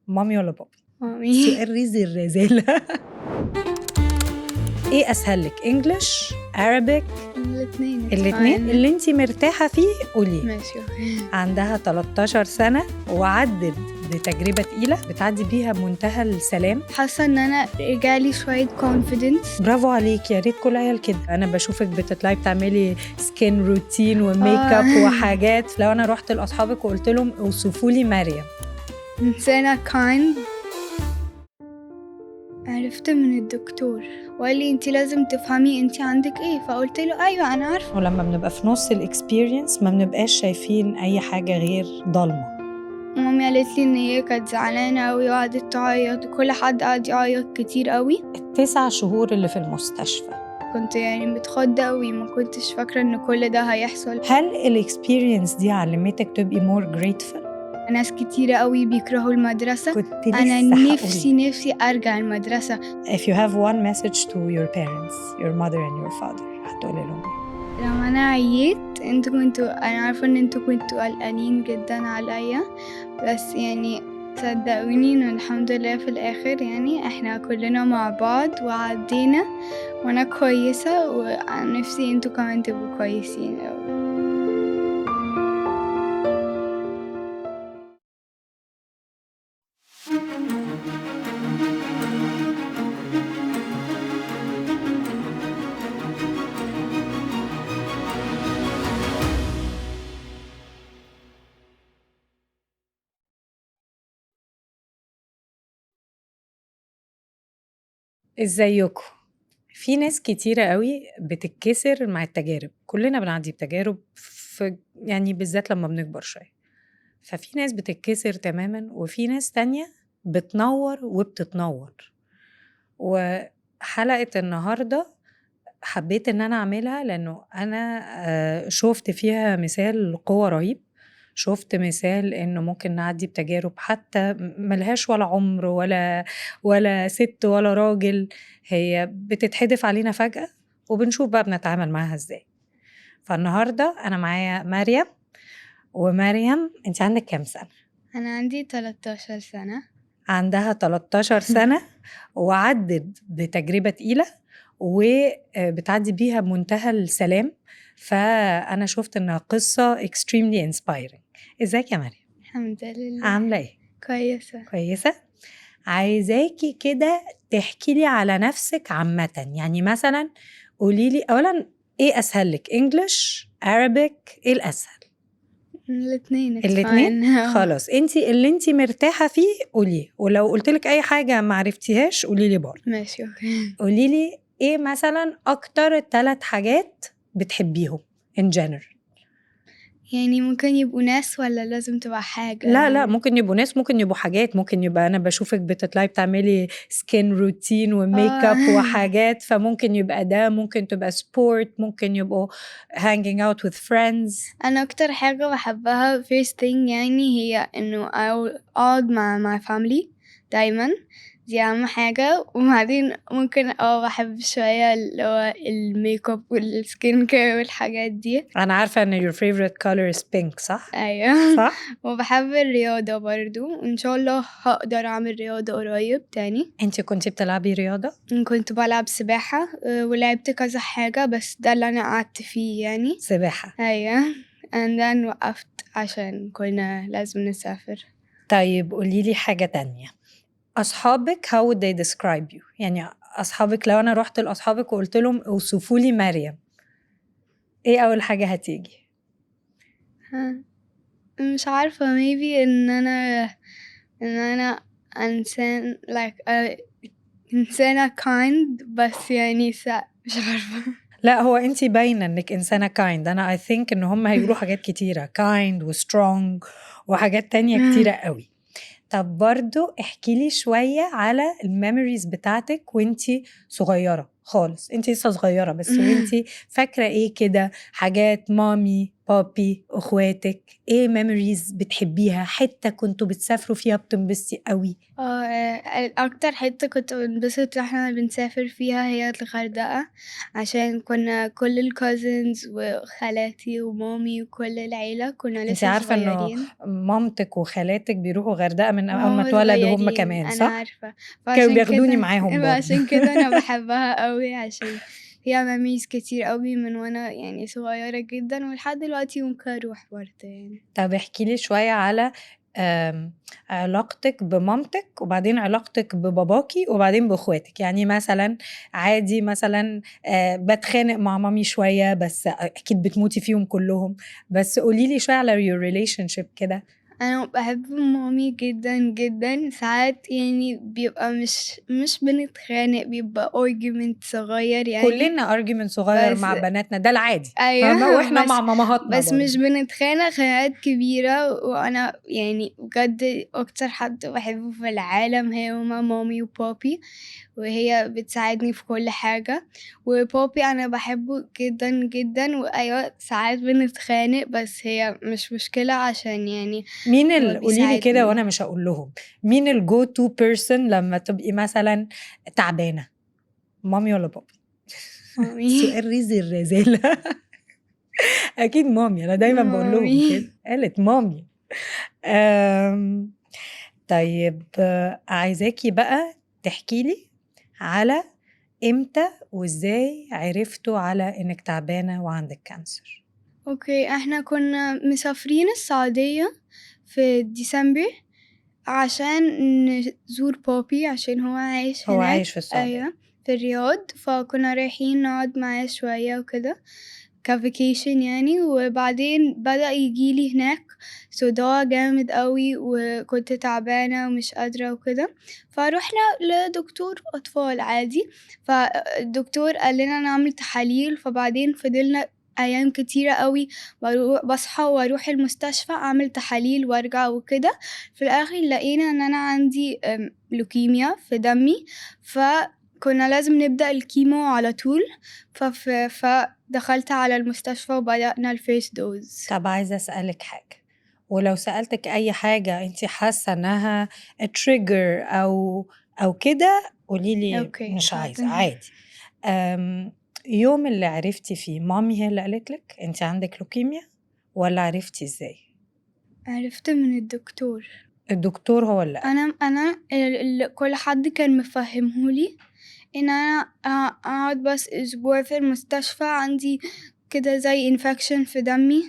مامي ولا بابي؟ مامي. سؤال رزي الرزالة. ايه اسهل لك، انجلش، عربيك؟ الاثنين اللي انتي مرتاحة فيه قولي. ماشي. عندها 13 سنة وعدت بتجربة تقيلة بتعدي بيها منتهى السلام. حاسة ان انا رجالي شوية confidence. برافو عليك، يا ريت كل عيال كده. انا بشوفك بتطلعي بتعملي سكين روتين وميك اب وحاجات. لو انا رحت لاصحابك وقلت لهم اوصفوا لي مريم، إنسانة kind. عرفت من الدكتور وقال لي انتي لازم تفهمي انتي عندك ايه، فقلت له ايوه انا عارفه. ولما بنبقى في نص الاكسبيرينس ما بنبقاش شايفين اي حاجة غير ضلمة. مامي قالت لي ان هي كانت زعلانة قوي وقعدت تعيط وكل حد قعد يعيط كتير قوي. 9 شهور اللي في المستشفى كنت يعني متخضة قوي، ما كنتش فاكرة ان كل ده هيحصل. هل الاكسبيرينس دي علمتك تبقي more grateful؟ ناس كتيرة قوي بيكرهوا المدرسة. كنت أنا لسه نفسي أرجع المدرسة. If you have one message to your parents, your mother and your father، هتقولي لهم ايه؟ لما أنا عييت أنا عارفة إن انتوا كنتوا قلقانين جدا عليا، بس يعني صدقوني إنه الحمد لله في الآخر يعني إحنا كلنا مع بعض وعدينا وأنا كويسة، ونفسي انتوا كمان تبقوا كويسين أوي. ازيكم؟ في ناس كتيرة قوي بتتكسر مع التجارب. كلنا بنعدي بتجارب يعني بالذات لما بنكبر شوية. ففي ناس بتتكسر تماما وفي ناس تانية بتنور وبتتنور. وحلقة النهاردة حبيت ان انا اعملها لانه انا شفت فيها مثال قوة رهيب. شفت مثال انه ممكن نعدي بتجارب حتى ملهاش ولا عمر ولا ست ولا راجل، هي بتتحدف علينا فجأة وبنشوف بقى بنتعامل معاها ازاي. فالنهاردة انا معايا مريم. ومريم انت عندك كام سنة؟ أنا عندي 13 سنة. عندها 13 سنة وعدت بتجربة تقيلة وبتعدي بيها بمنتهى السلام. فأنا شفت إنها قصة extremely inspiring. إزيك يا مريم؟ الحمد لله. عاملة إيه؟ كويسة. كويسة؟ عايزاكي كده تحكي لي على نفسك عامة. يعني مثلا قوليلي أولا إيه أسهل لك، English، Arabic؟ إيه الأسهل؟ الاتنين خلاص، انتي اللي انتي مرتاحة فيه قولي، ولو قلتلك اي حاجة معرفتيهاش قوليلي برضه. ماشي اوكي. قوليلي ايه مثلا اكتر 3 حاجات بتحبيهم in general؟ يعني ممكن يبقوا ناس ولا لازم تبقى حاجة؟ لا ممكن يبقوا ناس، ممكن يبقوا حاجات، ممكن يبقى انا بشوفك بتطلعي بتعملي سكين روتين وميك اب وحاجات، فممكن يبقى ده، ممكن تبقى سبورت، ممكن يبقوا hanging out with friends. انا اكتر حاجة بحبها first thing يعني هي انه اقعد مع family دايما، دي اهم حاجة. وبعدين ممكن بحب شوية اللي هو الميك اب والسكين كير والحاجات دي. انا عارفة ان your favorite color is pink، صح؟ ايوه صح؟ وبحب الرياضة برضو، وان شاء الله هقدر اعمل رياضة قريب تاني. انتي كنتي بتلعبي رياضة؟ كنت بلعب سباحة ولعبت كذا حاجة، بس ده اللي انا قعدت فيه يعني سباحة. ايوه and then وقفت عشان كنا لازم نسافر. طيب قوليلي حاجة تانية. أصحابك how would they describe you؟ يعني أصحابك لو أنا رحت لأصحابك وقلت لهم اوصفوا لي مريم، إيه أول حاجة هتيجي؟ مش عارفة maybe إن أنا إنسان إنسانة kind، بس يعني مش عارفة. لا، هو أنتي باينة إنك إنسانة kind. أنا I think إن هم هيقولوا حاجات كتيرة kind و strong وحاجات تانية كتيرة قوي. طب برضو احكيلي شوية على الميموريز بتاعتك وانتي صغيرة خالص. انتي لسه صغيرة بس وانتي فاكرة ايه كده، حاجات مامي بابي، اخواتك، ايه ميموريز بتحبيها، حتة كنتوا بتسافروا فيها بتنبسطي قوي؟ أكتر حتة كنت بنبسط واحنا بنسافر فيها هي الغردقة، عشان كنا كل الكوزنز وخالاتي ومامي وكل العيلة كنا انت لسه عارفة انه صغيرين. مامتك وخالاتك بيروحوا غردقة من اول ما وهم اتولدوا هم صغيرين كمان، أنا صح؟ عارفة، كانوا فعشان بياخدوني كده معاهم برضه. فعشان كده أنا بحبها قوي، عشان فيها ميموريز كتير قوي من وأنا يعني صغيرة جدا ولحد دلوقتي ممكن أروح برضه يعني. طب احكي لي شوية على علاقتك بمامتك، وبعدين علاقتك بباباكي، وبعدين باخواتك. يعني مثلا عادي مثلا بتخانق مع مامي شوية، بس اكيد بتموتي فيهم كلهم، بس قولي لي شوية على your relationship كده. أنا باحب مامي جدًا، جدًا، ساعات يعني بيبقى مش بنتخانق، بيبقى argument صغير يعني، كلنا argument صغير بس مع بناتنا، ده العادي، فاهمة؟ أيوه، واحنا مع مامهاتنا بس مش برضه. بنتخانق خناقات كبيرة، وأنا يعني بجد أكتر حد باحبه في العالم هُم مامي وبابي، وهي بتساعدني في كل حاجة، وبابي أنا باحبه جدًا، جدًا، وأيوه ساعات بنتخانق بس هي مش مشكلة عشان يعني مين هو قولي لي كده بيساعدني. وانا مش هقول لهم، مين الجو تو بيرسون لما تبقي مثلا تعبانة، مامي ولا بابي؟ مامي. سؤال رزي الرزالة. اكيد مامي، انا دايما بقول لهم مامي. كده، قالت مامي. أم... طيب عايزاكي بقى تحكي لي على امتى وازاي عرفتوا على انك تعبانة وعندك كانسر. أوكي، إحنا كنا مسافرين السعودية في ديسمبر عشان نزور بابي عشان هو عايش هو هناك. عايش في السعودية. أيوه، في الرياض، فكنا رايحين نقعد معاه شوية وكده كvacation يعني، وبعدين بدأ ييجي لي هناك صداع جامد أوي وكنت تعبانة ومش قادرة وكده، فرُحنا لدكتور أطفال عادي، فالدكتور قال لنا نعمل تحاليل، فبعدين فضلنا أيام كتيرة أوي باصحى وأروح المستشفى أعمل تحاليل وأرجع وكده، في الآخر لقينا إن أنا عندي لوكيميا في دمي، فكنا لازم نبدأ الكيمو على طول، فدخلت على المستشفى وبدأنا الfirst dose. طب عايزة اسألك حاجة، ولو سألتك اي حاجة انت حاسة انها تريجر او كده قولي لي أوكي مش عايزة، حاضر. عادي. يوم اللي عرفتي فيه مامي هي اللي قالتلك انت عندك لوكيميا، ولا عرفتي ازاي؟ عرفت من الدكتور. الدكتور هو اللي قال؟ أنا كل حد كان مفهمه لي إن أنا أقعد بس أسبوع في المستشفى، عندي كده زي infection في دمي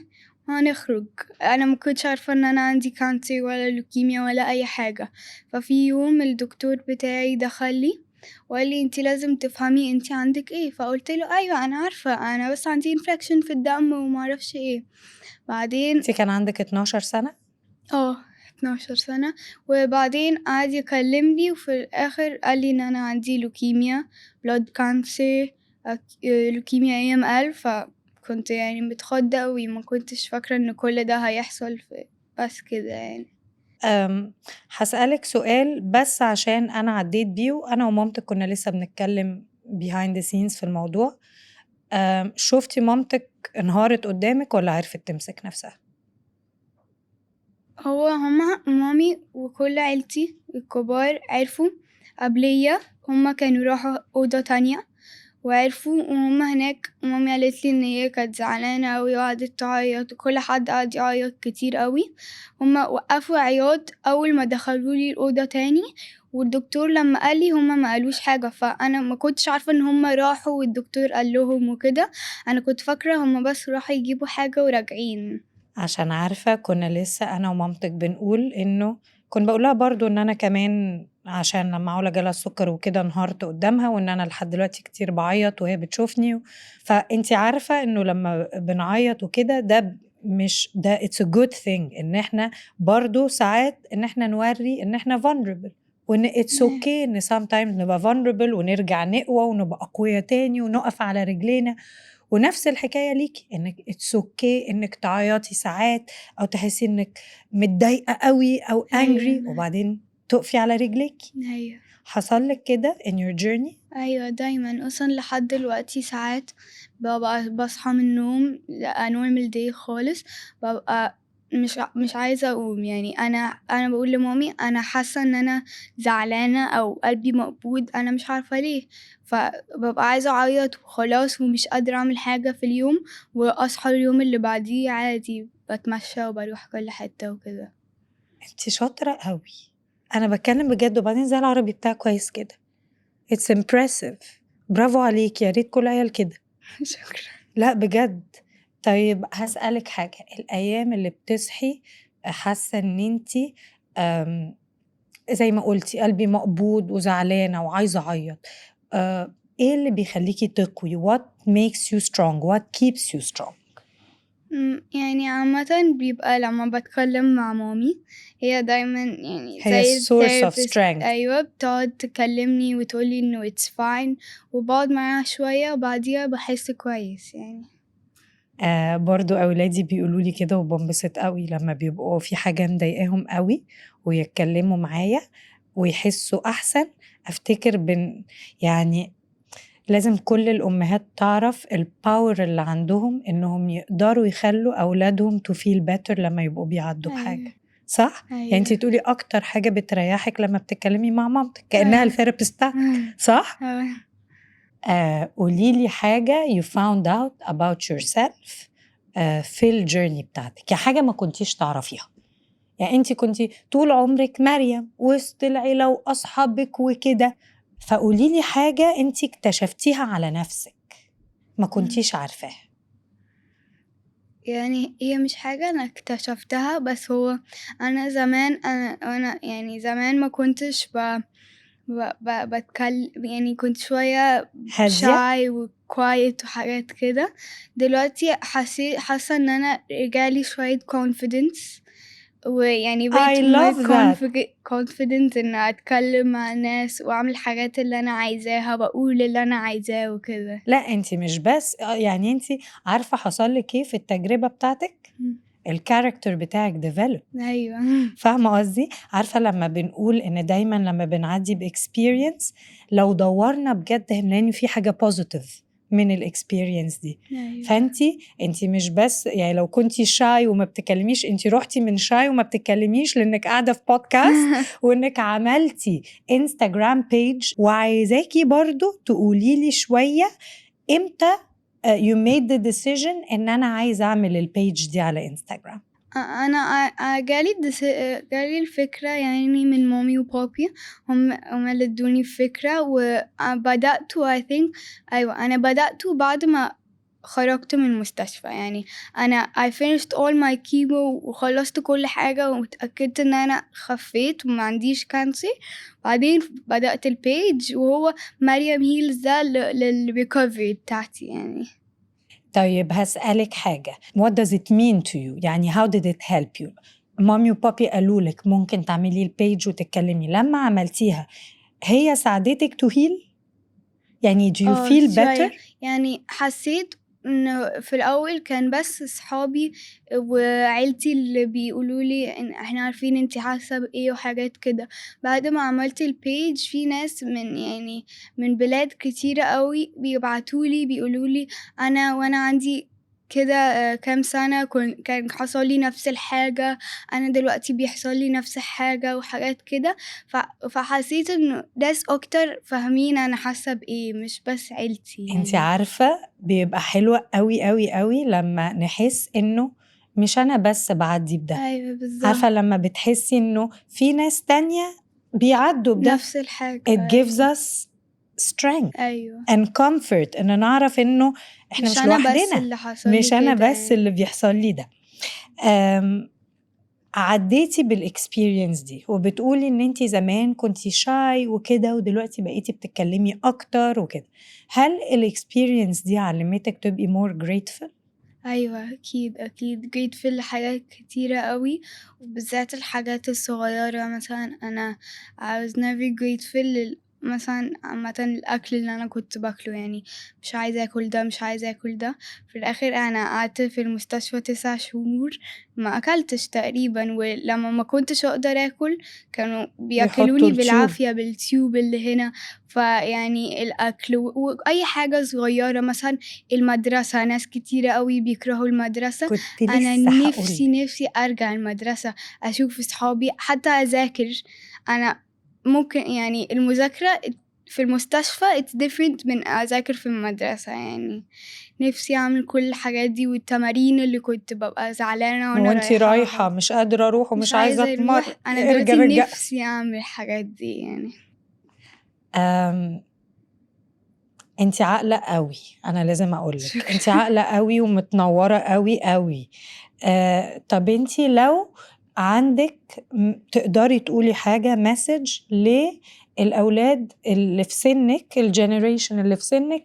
وهنخرج. أنا ما كنتش عارفة إن أنا عندي كانسر ولا لوكيميا ولا أي حاجة. ففي يوم الدكتور بتاعي دخل لي وقال لي انتي لازم تفهمي انتي عندك ايه، فقلت له ايوه انا عارفة انا بس عندي infection في الدم ومعرفش ايه. بعدين انت كان عندك 12 سنة؟ 12 سنة، وبعدين قعد يكلمني وفي الآخر قال لي إن أنا عندي لوكيميا blood cancer لوكيميا AML، فكنت يعني متخضة أوي، ما كنتش فاكرة إن كل ده هيحصل بس كده يعني. هسألك سؤال بس عشان أنا عديت بيه، وأنا ومامتك كنا لسه بنتكلم behind the scenes في الموضوع. شفتي مامتك انهارت قدامك ولا عرفت تمسك نفسها؟ هما مامي وكل عيلتي الكبار عرفوا قبليا، هما كانوا راحوا أوضة تانية وعرفوا، وهم هناك مامي قالت لي إن هي كانت زعلانة أوي وقعدت تعيط، وكل حد قعد يعيط كتير أوي. هما وقفوا عياط أول ما دخلولي الأوضة تاني، والدكتور لما قالي هما ما قالوش حاجة، فأنا ما كنتش عارفة إن هما راحوا والدكتور قال لهم وكده، أنا كنت فاكرة هما بس راحوا يجيبوا حاجة وراجعين. عشان عارفة كنا لسه أنا ومامتك بنقول إنه كنت بقولها برضو إن أنا كمان عشان لما علا جالها السكر وكده انهارت قدامها، وإن أنا لحد دلوقتي كتير بعيط وهي بتشوفني. فأنتي عارفة إنه لما بنعيط وكده ده مش ده it's a good thing، إن إحنا برضو ساعات إن إحنا نوري إن إحنا vulnerable، وإن it's okay إن sometimes نبقى vulnerable ونرجع نقوى ونبقى أقوياء تاني ونقف على رجلينا. ونفس الحكاية ليكي، انك it's okay انك تعيطي ساعات او تحسي انك متضايقة قوي او angry وبعدين تقفي على رجليكي. أيوة. حصل لك كده in your journey؟ أيوة دايما أصلا لحد دلوقتي ساعات بابقى باصحى من النوم a normal day خالص، بابقى مش عايزة أقوم، يعني أنا باقول لمامي أنا حاسة إن أنا زعلانة أو قلبي مقبوض، أنا مش عارفة ليه، فبابقى عايزة أعيط وخلاص ومش قادرة أعمل حاجة في اليوم، وأصحى اليوم اللي بعديه عادي باتمشى وباروح كل حتة وكده. أنتِ شاطرة أوي، أنا باتكلم بجد، وبعدين زي العربي بتاعِك كويس كده. It's impressive. برافو عليكِ، يا ريت كل العيال كده. شكرًا. لأ بجد. طيب هاسألِك حاجة، الأيام اللي بتصحي حاسة إن أنتِ آمم، زي ما قُلتِ قلبي مقبوض وزعلانة وعايزة أعيّط، إيه اللي بيخلّيكِ تقوي؟ What makes you strong? What keeps you strong؟ يعني عامةً بيبقى لمّا باتكلم مع مامي، هي دايمًا يعني هي زي source of الtherapist. strength. أيوه، بتقعد تكلمني وتقول لي إنه it's fine، وباقعد معاها شوية وبعديها باحس كويس يعني. برضه أولادي بيقولوا لي كده وبانبسط أوي لمّا بيبقوا في حاجة مضايقاهم أوي ويتكلموا معايا ويحسّوا أحسن. أفتكر يعني لازم كل الأمهات تعرف الpower اللي عندهم إنهم يقدروا يخلّوا أولادهم to feel better لمّا يبقوا بيعدّوا أيوه، بحاجة، صح؟ يعني أنتِ أيوه. بتقولي أكتر حاجة بتريّحِك لمّا بتتكلمي مع مامتِك، كإنها آه. الtherapist بتاعتِك، صح؟ آه. قولي لي حاجة you found out about yourself في الjourney بتاعتِك، يعني حاجة ما كنتيش تعرفيها، يعني أنتِ كنتِ طول عمرِك مريم وسط العيلة وأصحابِك وكده، فقولي لي حاجة أنتِ اكتشفتيها على نفسِك ما إمم. كنتيش عارفاها. يعني هي مش حاجة أنا اكتشفتها، بس هو أنا زمان أنا يعني زمان ما كنتش ب ب يعني كنت شوية هادية؟ shy وquiet وحاجات كده. دلوقتي حاسة إن أنا رجع لي شوية confidence، ويعني بقيت I more love that. confident إن أتكلم مع الناس وأعمل الحاجات اللي أنا عايزاها، وأقول اللي أنا عايزاه وكده. لأ أنتِ مش بس يعني أنتِ عارفة حصل لِك إيه في التجربة بتاعتِك؟ إمم. الcharacter بتاعِك develop. أيوه. فاهمة قصدي؟ عارفة لمّا بنقول إن دايمًا لمّا بنعدّي بexperience لو دوّرنا بجد هنلاقي إن في حاجة positive من الexperience دي، أيوه. فأنتِ مش بس يعني لو كنتِ shy وما بتتكلميش، أنتِ رُحتِ من shy وما بتتكلميش لإنِّك قاعدة في podcast وإنِّك عملتِ Instagram page، وعايزاكِ برضه تقولي لي شوية إمتى you made the decision إن أنا عايزة أعمل الpage دي على Instagram؟ أنا جالي الفكرة يعني من مامي وبابي، هُم اللي ادوني الفكرة، بدأته I think. أيوه، أنا بدأته بعد ما خرجت من المستشفى، يعني أنا I finished all my chemo وخلّصت كل حاجة واتأكدت إن أنا خفيت وما عنديش cancer. بعدين بدأت الpage وهو مريم heals ده للrecovery بتاعتي يعني. طيب هاسألِك حاجة، what does it mean to you؟ يعني how did it help you؟ مامي وبابي قالوا لِك ممكن تعملي الpage وتتكلمي، لمّا عملتيها هي ساعدتِك to heal؟ يعني do you feel شوية، better؟ يعني حسّيت إنه في الأول كان بس صحابي وعيلتي اللي بيقولوا لي إن إحنا عارفين أنتِ حاسة بإيه وحاجات كده. بعد ما عملت الpage في ناس من بلاد كتيرة أوي بيبعتوا لي بيقولوا لي أنا وأنا عندي كده كام سَنة كان حصل لي نفس الحاجة، أنا دلوقتي بيحصل لي نفس الحاجة وحاجات كده. فحسيت إنه ناس أكتر فاهمين أنا حاسة بإيه، مش بس عيلتي أنتِ يعني. عارفة بيبقى حلو أوي، أوي، أوي لمّا نحس إنه مش أنا بس باعدّي بده، أيوه بالضبط، عارفة لمّا بتحسي إنه في ناس تانية بيعدّوا بده، نفس الحاجة it gives أيوه. us strength أيوه، and comfort إن نعرف إنه إحنا مش مش أنا بس لوحدنا، اللي حصل لي مش أنا كده بس يعني. اللي بيحصل لي ده. آمم، عدّيتِ بالexperience دي وبتقولي إن أنتِ زمان كنتِ shy وكده ودلوقتي بقيتِ بتتكلمي أكتر وكده، هل الexperience دي علّمتِك تبقي more grateful؟ أيوه أكيد، أكيد grateful لحاجات كتيرة أوي، وبالذات الحاجات الصغيرة مثلًا أنا I was never grateful مثلًا عامةً الأكل اللي أنا كنت باكله، يعني مش عايزة آكل ده، مش عايزة آكل ده، في الآخر أنا قعدت في المستشفى 9 شهور ما أكلتش تقريبًا، ولمّا ما كنتش أقدر آكل كانوا يحطوا بيأكلوني التيوب. بالعافية بالتيوب اللي هنا، فيعني الأكل وأي حاجة صغيرة مثلًا المدرسة، ناس كتيرة أوي بيكرهوا المدرسة، كنت أنا لسه هاقول نِفْسي أرجع المدرسة، أشوف صحابي، حتى أذاكر. أنا ممكن يعني المذاكرة في المستشفى it's different من أذاكر في المدرسة يعني، نِفْسي أعمل كل الحاجات دي والتمارين اللي كنت بابقى زعلانة وأنا وأنتِ رايحة رايحاها، مش قادرة أروح مش ومش عايزة عايزة أروح، أنا ارجع دلوقتي رجع. نِفْسي أعمل الحاجات دي يعني. آمم أنتِ عاقلة أوي، أنا لازم أقول لِك، أنتِ شكرًا. عاقلة أوي ومتنوّرة أوي، أوي. طَب أنتِ لو عندِك تقدري تقولي حاجة message للأولاد اللي في سِنِّك الgeneration اللي في سِنِّك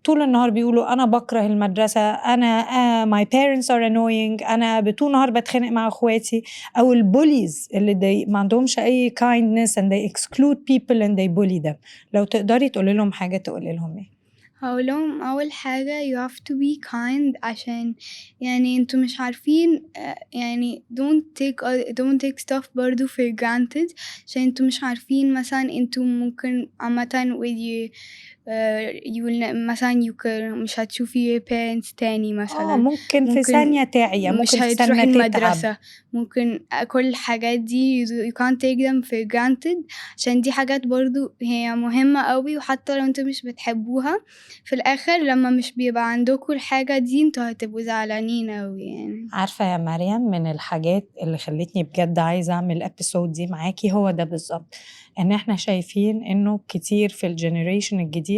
طول النهار بيقولوا أنا باكره المدرسة، أنا my parents are annoying، أنا طول النهار باتخانق مع أخواتي، أو الbullies اللي ما عندهمش أي kindness and they exclude people and they bully them. لو تقدري تقولي لهم حاجة تقولي لهم إيه؟ هاقول لهم أول حاجة you have to be kind عشان يعني أنتم مش عارفين يعني don't take stuff برضه for granted عشان أنتم مش عارفين مثلًا أنتم ممكن عامةً you will مثلًا مش هتشوفي parents تاني مثلًا، ممكن في ممكن ثانية تعيا، مش ممكن في هتروحي ثانية تتعب. المدرسة، ممكن كل الحاجات دي you can't take them for granted عشان دي حاجات برضه هي مهمة أوي، وحتى لو أنتم مش بتحبوها في الآخر لمّا مش بيبقى عندكم الحاجة دي أنتم هتبقوا زعلانين أوي يعني. عارفة يا مريم، من الحاجات اللي خلّتني بجد عايزة أعمل الepisode دي معاكِ هو ده بالضبط، إن إحنا شايفين إنه كتير في الgeneration الجديد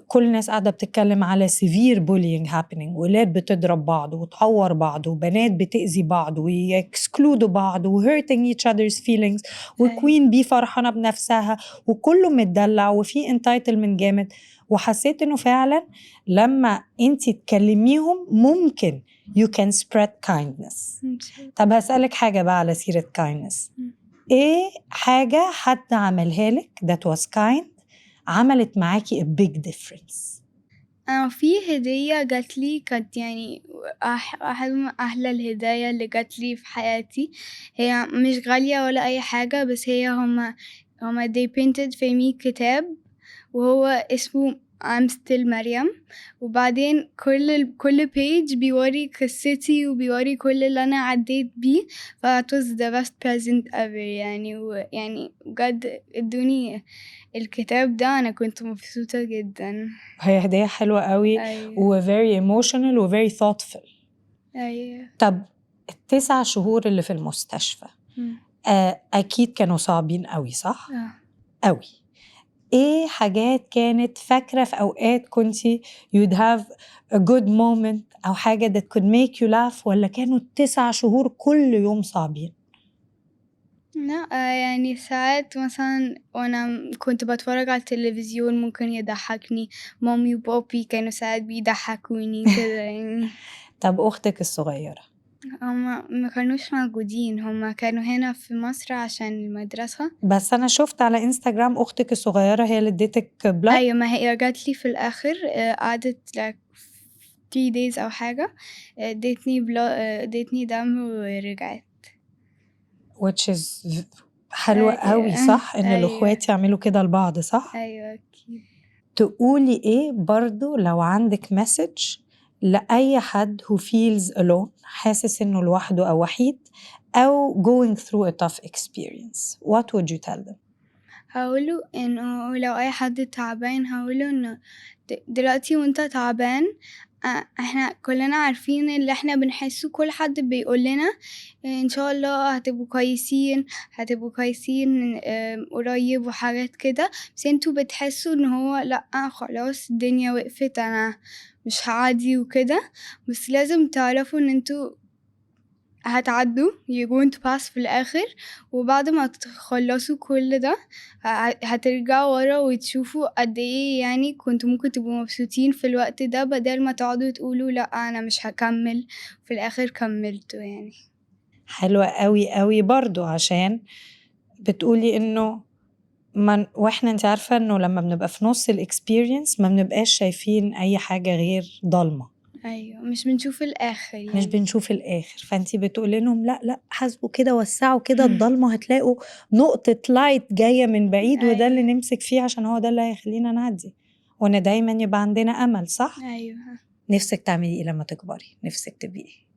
كل الناس قاعدة بتتكلم على severe bullying happening، ولاد بتضرب بعض وتعوّر بعض وبنات بتأذي بعض ويexcludeوا بعض وhurting each other's feelings، أيوه. وqueen bee فرحانة بنفسها وكُلّه متدلّع وفي entitlement جامد. وحسّيت إنه فعلًا لمّا أنتِ تكلميهم ممكن you can spread kindness. إن شاء الله. طَب هاسألِك حاجة بقى على سيرة kindness، إمم. إيه حاجة حد عملها لِك that was kind عملت معاكِ a big difference؟ في هدية جات لي كانت يعني واحدة من أحلى الهدايا اللي جات لي في حياتي، هي مش غالية ولا أي حاجة، بس هُم they painted في me كتاب وهو اسمه I'm still مريم، وبعدين كل page بيورّي قصتي وبيورّي كل اللي أنا عدّيت بيه، it was the best present ever يعني، ويعني بجد ادّوني الكتاب ده أنا كنت مبسوطة جدًا. هي هدية حلوة أوي أيوه. وvery emotional وvery thoughtful. أيوه. طَب ال9 شهور اللي في المستشفى إمم. أكيد كانوا صعبين أوي صح؟ آه. أوي. إيه حاجات كانت فاكرة في أوقات كنتِ you'd have a good moment أو حاجة that could make you laugh، والّا كانوا ال9 شهور كل يوم صعبين؟ لأ، يعني ساعات مثلًا وأنا كنت باتفرّج على التلفزيون ممكن يضحّكني، مامي وبابي كانوا ساعات بيضحّكوني كده يعني. طَب أختِك الصغيرة؟ هُم ما كانوش موجودين، هُم كانوا هنا في مصر عشان المدرسة. بس أنا شُفت على إنستجرام أختِك الصغيرة هي اللي ادّتِك blood. أيوه، ما هي جات لي في الآخر قعدت like 3 days أو حاجة، ادّتني دم ورجعت. which is حلو أوي أيوه. صح، إن أيوه. الأخوات يعملوا كده لبعض صح؟ أيوه أكيد. تقولي إيه برضه لو عندِك message لأي حد who feels alone، حاسس إنه لوحده أو وحيد أو going through a tough experience، what would you tell them؟ هاقول له إنه لو أي حد تعبان هاقول له إنه دلوقتي وأنت تعبان إحنا كلنا عارفين اللي إحنا بنحسه، كل حد بيقول لنا إن شاء الله هتبقوا كويسين، هتبقوا كويسين قريب وحاجات كده، بس أنتم بتحسوا إن هو لأ خلاص الدنيا وقفت أنا مش هاعدي وكده، بس لازم تعرفوا إن أنتم هتعدّوا you're going to pass في الآخر، وبعد ما تخلّصوا كل ده هترجعوا ورا وتشوفوا قد إيه يعني كنتم ممكن تبقوا مبسوطين في الوقت ده بدل ما تقعدوا تقولوا لأ أنا مش هاكمّل، في الآخر كمّلتوا يعني. حلوة أوي، أوي برضه عشان بتقولي إنه واحنا انت عارفة انه لما بنبقى في نص الاكسبيرينس ما بنبقاش شايفين اي حاجة غير ضلمة، أيوة مش بنشوف الآخر مش يعني. بنشوف الاخر. فانتي بتقولي لهم لا لا، حاسبوا كده، وسعوا كده الضلمة، هتلاقوا نقطة لايت جاية من بعيد، وده اللي أيوة نمسك فيه عشان هو ده اللي هيخلينا نعدي، وان دايما يبقى عندنا امل. صح؟ أيوة. نفسك تعملي ايه لما تكبري؟ نفسك تبقي ايه؟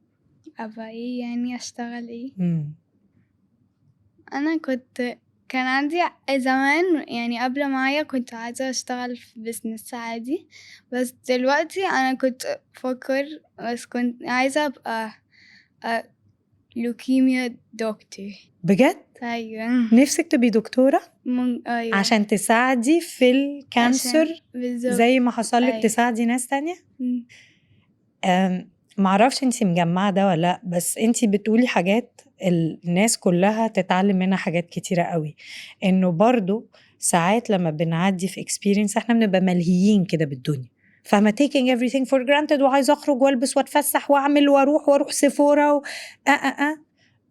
أبقى إيه يعني؟ أشتغل إيه؟ مم. أنا كان عندي زمان يعني قبل معايا كنت عايزة أشتغل في بيزنس عادي، بس دلوقتي أنا كنت بفكر، بس كنت عايزة أبقى لوكيميا دكتور. بجد؟ أيوة نفسك تبقي دكتورة أيوة عشان تساعدي في عشان الكانسر بالظبط. زي ما حصلك أيوة تساعدي ناس تانية؟ معرفش انتي مجمعة ده ولا لأ، بس انتي بتقولي حاجات الناس كلها تتعلم منها حاجات كتيرة قوي. انه برضو ساعات لما بنعدي في experience احنا بنبقى ملهيين كده بالدنيا، فاهمة، taking everything for granted، وعايزة اخرج والبس واتفسح واعمل واروح سيفورا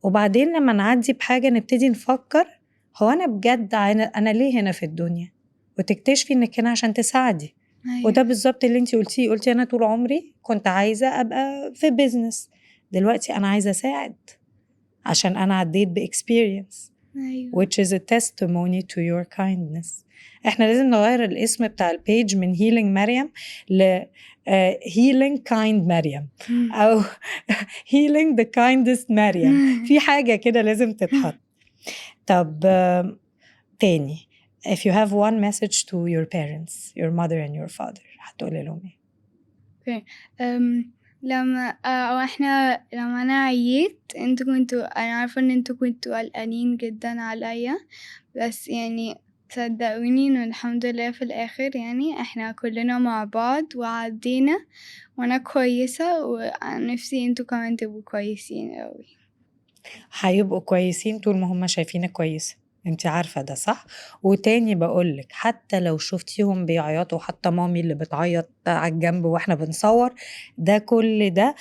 وبعدين لما نعدي بحاجة نبتدي نفكر هو انا بجد انا ليه هنا في الدنيا، وتكتشفي انك هنا عشان تساعدي. وده أيوة بالظبط اللي انتي قلتي انا طول عمري كنت عايزة ابقى في بيزنس، دلوقتي انا عايزة اساعد عشان انا عديت باكسبيرينس أيوة which is a testimony to your kindness. احنا لازم نغير الاسم بتاع البيج من healing مريم ل healing kind مريم او healing the kindest مريم. في حاجة كده لازم تتحط. طب تاني، if you have one message to your parents, your mother and your father، هتقولي لهم ايه؟ لما لما أنا عييت أنا عارفة إن انتوا كنتوا قلقانين جدا عليا، بس يعني صدقوني إنه الحمد لله في الآخر يعني احنا كلنا مع بعض وعدينا، وأنا كويسة، ونفسي انتوا كمان تبقوا كويسين أوي. هيبقوا كويسين طول ما هم شايفينك كويسة، انت عارفة ده صح؟ وتاني بقولك، حتى لو شفتيهم بيعيطوا، حتى مامي اللي بتعيط على الجنب واحنا بنصور، ده كل ده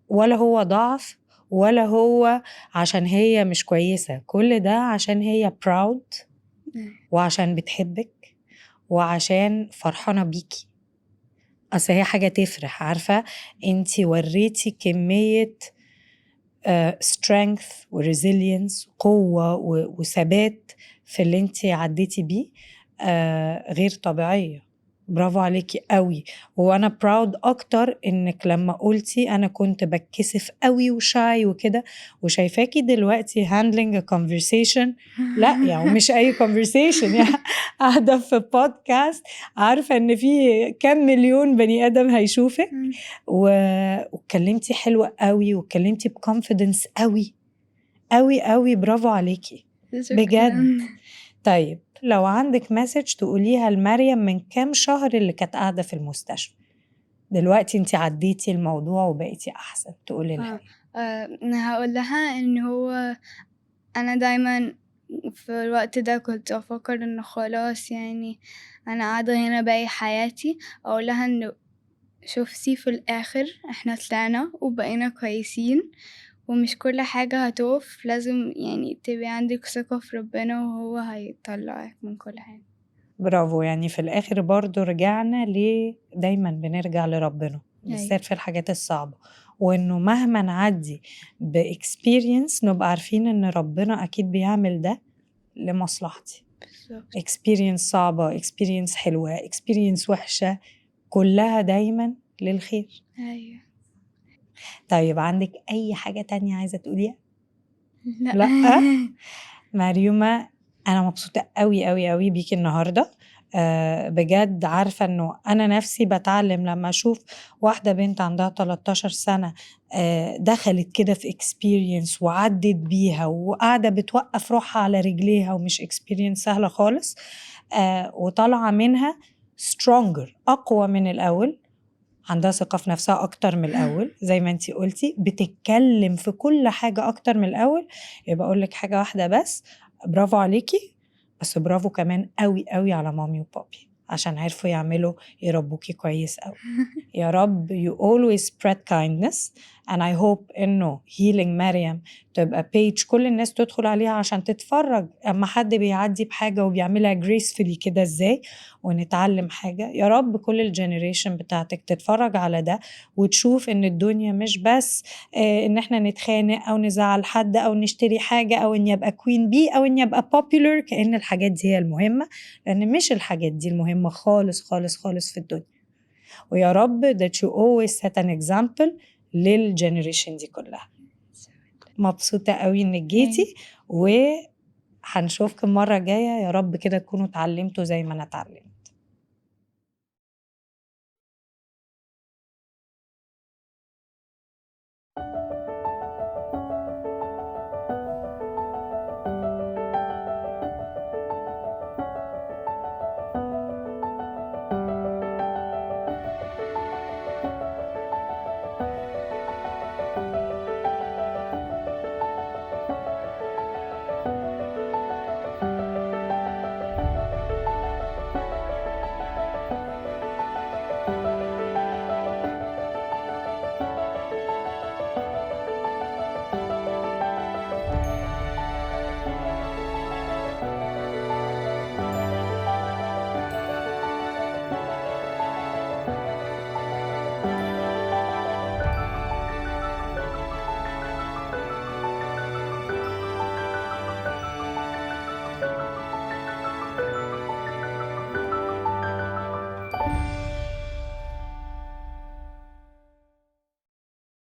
ولا هو ضعف ولا هو عشان هي مش كويسة، كل ده عشان هي proud وعشان بتحبك وعشان فرحانة بيكي. أصل هي حاجة تفرح، عارفة، انتي وريتي كمية strength و resilience، قوة وثبات في اللي انتي عديتي بيه غير طبيعية. برافو عليكي قوي. وانا براود اكتر انك لما قلتي انا كنت بتكسف قوي وشاي وكده، وشايفاكي دلوقتي handling a conversation. لا يعني مش اي conversation يعني قاعدة في بودكاست عارفة ان في كام مليون بني ادم هيشوفك، واتكلمتي حلوة قوي، واتكلمتي بكونفيدنس قوي قوي قوي. برافو عليكي بجد. طيب لو عندك مسج تقوليها لمريم من كام شهر اللي كانت قاعدة في المستشفى، دلوقتي انتي عديتي الموضوع وبقيتي أحسن، تقولي لها أنا هقول لها إن هو أنا دايما في الوقت ده كنت أفكر إنه خلاص يعني أنا قاعدة هنا باقي حياتي. أقول لها إنه شوفتي في الآخر احنا طلعنا وبقينا كويسين، ومش كل حاجة هتقف، لازم يعني تبقي عندك ثقة في ربنا وهو هيطلعك من كل حاجة. برافو. يعني في الآخر برضو رجعنا دايما بنرجع لربنا بالذات في الحاجات الصعبة، وإنه مهما نعدي بإكسبيرينس نبقى عارفين إن ربنا أكيد بيعمل ده لمصلحتي. experience صعبة، experience حلوة، experience وحشة، كلها دايما للخير. أيوة. طيب عندك أي حاجة تانية عايزة تقوليها؟ لا. مريومة، أنا مبسوطة قوي قوي قوي بيكي النهاردة. بجد عارفة أنه أنا نفسي بتعلم لما أشوف واحدة بنت عندها 13 سنة دخلت كده في experience وعدت بيها وقاعدة بتوقف روحها على رجليها، ومش experience سهلة خالص، وطالعة منها stronger، أقوى من الأول، عندها ثقة في نفسها أكتر من الأول، زي ما انتي قلتي بتتكلم في كل حاجة أكتر من الأول. يبقى أقولك حاجة واحدة بس، برافو عليكي، بس برافو كمان قوي قوي على مامي وبابي عشان عرفوا يربوكي كويس قوي. يا رب you always spread kindness and I hope إنه healing مريم تبقى page كل الناس تدخل عليها عشان تتفرج أما حد بيعدي بحاجة وبيعملها gracefully كده إزاي، ونتعلم حاجة. يا رب كل الجنريشن بتاعتك تتفرج على ده وتشوف إن الدنيا مش بس إن إحنا نتخانق أو نزعل حد أو نشتري حاجة أو إني أبقى queen bee أو إني أبقى popular، كأن الحاجات دي هي المهمة، لأن مش الحاجات دي المهمة خالص خالص خالص في الدنيا. ويا رب that you always set an example للجنريشن دي كلها. مبسوطة قوي إنك جيتي، وهنشوفكم المرة الجاية. يا رب كده تكونوا اتعلمتوا زي ما أنا اتعلمت.